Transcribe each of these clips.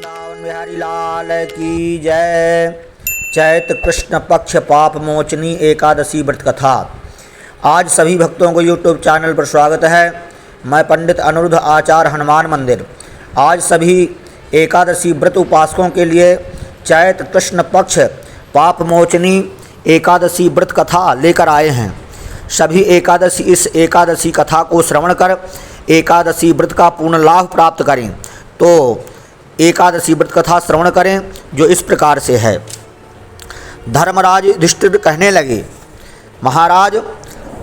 वृंदावन बिहारी लाल की जय। चैत कृष्ण पक्ष पाप मोचनी एकादशी व्रत कथा। आज सभी भक्तों को यूट्यूब चैनल पर स्वागत है। मैं पंडित अनिरुद्ध आचार्य हनुमान मंदिर आज सभी एकादशी व्रत उपासकों के लिए चैत कृष्ण पक्ष पाप मोचनी एकादशी व्रत कथा लेकर आए हैं। सभी एकादशी इस एकादशी कथा को श्रवण कर एकादशी व्रत का पूर्ण लाभ प्राप्त करें। तो एकादशी व्रत कथा श्रवण करें जो इस प्रकार से है। धर्मराज युधिष्ठिर कहने लगे, महाराज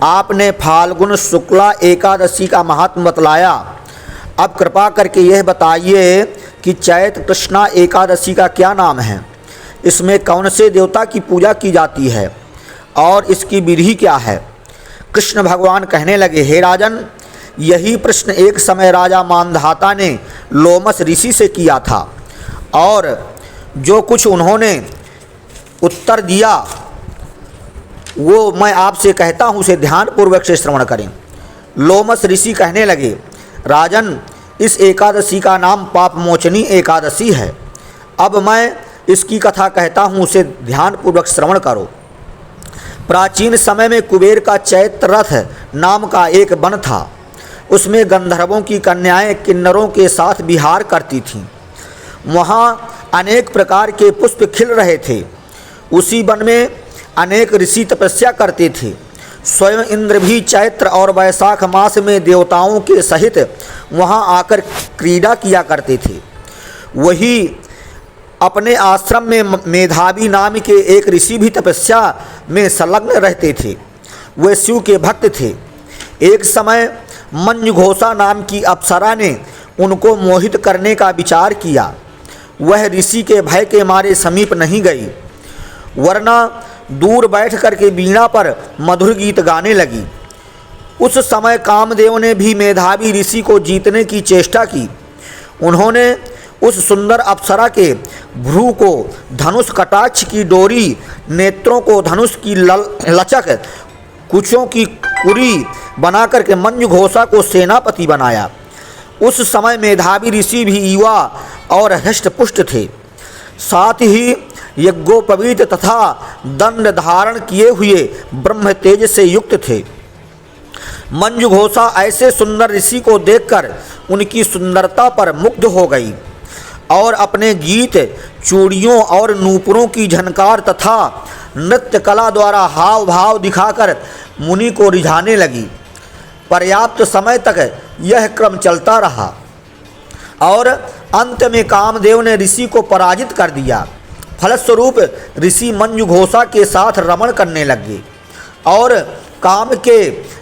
आपने फाल्गुन शुक्ला एकादशी का महात्म बतलाया। अब कृपा करके यह बताइए कि चैत कृष्णा एकादशी का क्या नाम है, इसमें कौन से देवता की पूजा की जाती है और इसकी विधि क्या है। कृष्ण भगवान कहने लगे, हे राजन, यही प्रश्न एक समय राजा मानधाता ने लोमस ऋषि से किया था और जो कुछ उन्होंने उत्तर दिया वो मैं आपसे कहता हूँ, उसे ध्यानपूर्वक से श्रवण करें। लोमस ऋषि कहने लगे, राजन इस एकादशी का नाम पाप मोचनी एकादशी है। अब मैं इसकी कथा कहता हूँ, उसे ध्यानपूर्वक श्रवण करो। प्राचीन समय में कुबेर का चैत्र रथ नाम का एक वन था। उसमें गंधर्वों की कन्याएं किन्नरों के साथ विहार करती थीं। वहाँ अनेक प्रकार के पुष्प खिल रहे थे। उसी वन में अनेक ऋषि तपस्या करते थे। स्वयं इंद्र भी चैत्र और वैशाख मास में देवताओं के सहित वहाँ आकर क्रीड़ा किया करते थे। वही अपने आश्रम में मेधावी नाम के एक ऋषि भी तपस्या में संलग्न रहते थे। वे शिव के भक्त थे। एक समय मंजुघोषा नाम की अप्सरा ने उनको मोहित करने का विचार किया। वह ऋषि के भय के मारे समीप नहीं गई, वरना दूर बैठ कर के वीणा पर मधुर गीत गाने लगी। उस समय कामदेव ने भी मेधावी ऋषि को जीतने की चेष्टा की। उन्होंने उस सुंदर अप्सरा के भ्रू को धनुष कटाक्ष की डोरी, नेत्रों को धनुष की लचक, कुचों की कुरी बना करके मंजुघोषा को सेनापति बनाया। उस समय मेधावी ऋषि भी युवा और हष्टपुष्ट थे, साथ ही यज्ञोपवीत तथा दंड धारण किए हुए ब्रह्म तेज से युक्त थे। मंजुघोषा ऐसे सुंदर ऋषि को देखकर उनकी सुंदरता पर मुग्ध हो गई और अपने गीत, चूड़ियों और नूपुरों की झनकार तथा नृत्य कला द्वारा हाव भाव दिखाकर मुनि को रिझाने लगी। पर्याप्त समय तक यह क्रम चलता रहा और अंत में कामदेव ने ऋषि को पराजित कर दिया। फलस्वरूप ऋषि मंजुघोषा के साथ रमण करने लगे और काम के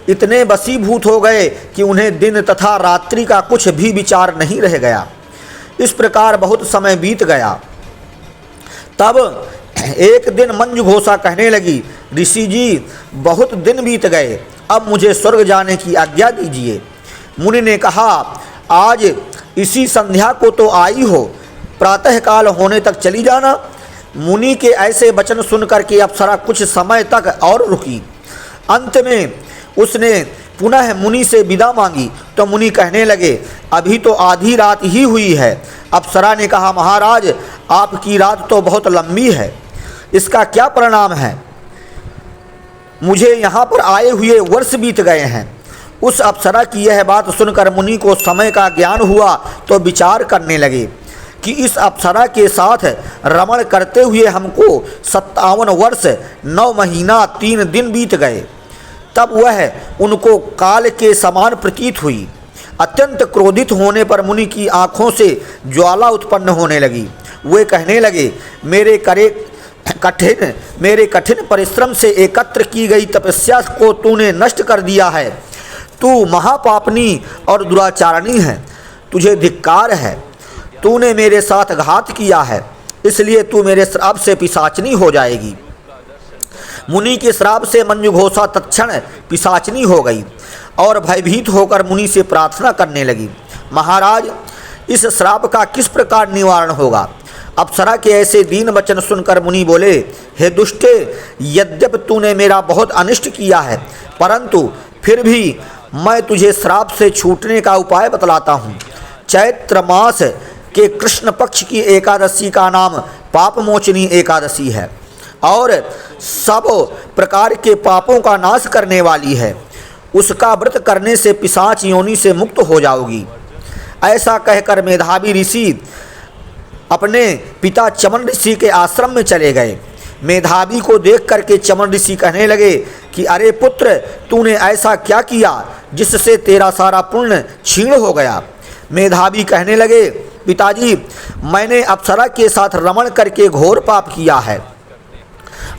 इतने वशीभूत हो गए कि उन्हें दिन तथा रात्रि का कुछ भी विचार नहीं रह गया। इस प्रकार बहुत समय बीत गया। तब एक दिन मंजुघोषा कहने लगी, ऋषि जी बहुत दिन बीत गए, अब मुझे स्वर्ग जाने की आज्ञा दीजिए। मुनि ने कहा, आज इसी संध्या को तो आई हो, प्रातःकाल होने तक चली जाना। मुनि के ऐसे वचन सुनकर के अप्सरा कुछ समय तक और रुकी। अंत में उसने पुनः मुनि से विदा मांगी तो मुनि कहने लगे, अभी तो आधी रात ही हुई है। अप्सरा ने कहा, महाराज आपकी रात तो बहुत लंबी है, इसका क्या परिणाम है। मुझे यहाँ पर आए हुए वर्ष बीत गए हैं। उस अप्सरा की यह बात सुनकर मुनि को समय का ज्ञान हुआ तो विचार करने लगे कि इस अप्सरा के साथ रमण करते हुए हमको 57 वर्ष 9 महीना 3 दिन बीत गए। तब वह उनको काल के समान प्रतीत हुई। अत्यंत क्रोधित होने पर मुनि की आँखों से ज्वाला उत्पन्न होने लगी। वे कहने लगे, मेरे कठिन परिश्रम से एकत्र की गई तपस्या को तूने नष्ट कर दिया है। तू महापापनी और दुराचारणी है, तुझे धिक्कार है। तूने मेरे साथ घात किया है, इसलिए तू मेरे श्राप से पिशाचनी हो जाएगी। मुनि के श्राप से मंजुघोषा तत्क्षण पिशाचनी हो गई और भयभीत होकर मुनि से प्रार्थना करने लगी, महाराज इस श्राप का किस प्रकार निवारण होगा। अप्सरा के ऐसे दीन वचन सुनकर मुनि बोले, हे दुष्टे, यद्यपि तूने मेरा बहुत अनिष्ट किया है, परंतु फिर भी मैं तुझे श्राप से छूटने का उपाय बतलाता हूँ। चैत्र मास के कृष्ण पक्ष की एकादशी का नाम पाप मोचनी एकादशी है और सब प्रकार के पापों का नाश करने वाली है। उसका व्रत करने से पिशाच योनि से मुक्त हो जाओगी। ऐसा कहकर मेधावी ऋषि अपने पिता चमन ऋषि के आश्रम में चले गए। मेधावी को देख करके चमन ऋषि कहने लगे कि अरे पुत्र, तूने ऐसा क्या किया जिससे तेरा सारा पुण्य क्षीण हो गया। मेधावी कहने लगे, पिताजी, मैंने अप्सरा के साथ रमण करके घोर पाप किया है।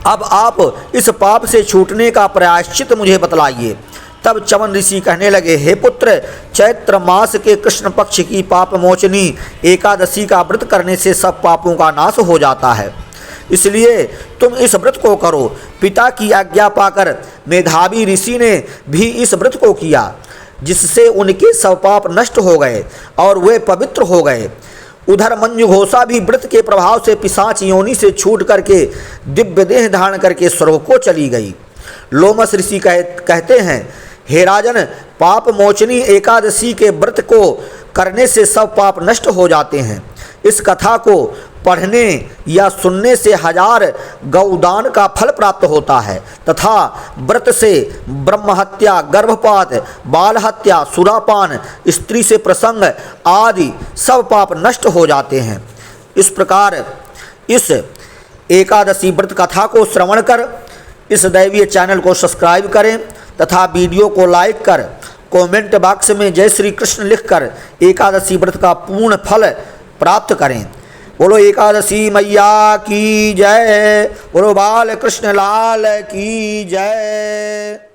अब आप इस पाप से छूटने का प्रायश्चित मुझे बतलाइए। तब चमन ऋषि कहने लगे, हे पुत्र, चैत्र मास के कृष्ण पक्ष की पाप मोचनी एकादशी का व्रत करने से सब पापों का नाश हो जाता है, इसलिए तुम इस व्रत को करो। पिता की आज्ञा पाकर मेधावी ऋषि ने भी इस व्रत को किया, जिससे उनके सब पाप नष्ट हो गए और वे पवित्र हो गए। उधर मंजुघोषा भी व्रत के प्रभाव से पिशाच योनि से छूट करके दिव्य देह धारण करके स्वर्ग को चली गई। लोमस ऋषि कहते हैं, हे राजन, पाप मोचनी एकादशी के व्रत को करने से सब पाप नष्ट हो जाते हैं। इस कथा को पढ़ने या सुनने से 1000 गौदान का फल प्राप्त होता है तथा व्रत से ब्रह्म हत्या, गर्भपात, बाल हत्या, सुरापान, स्त्री से प्रसंग आदि सब पाप नष्ट हो जाते हैं। इस प्रकार इस एकादशी व्रत कथा को श्रवण कर इस दैवीय चैनल को सब्सक्राइब करें तथा वीडियो को लाइक कर कमेंट बॉक्स में जय श्री कृष्ण लिखकर एकादशी व्रत का पूर्ण फल प्राप्त करें। बोलो एकादशी मैया की जय, बोलो बाल कृष्ण लाल की जय।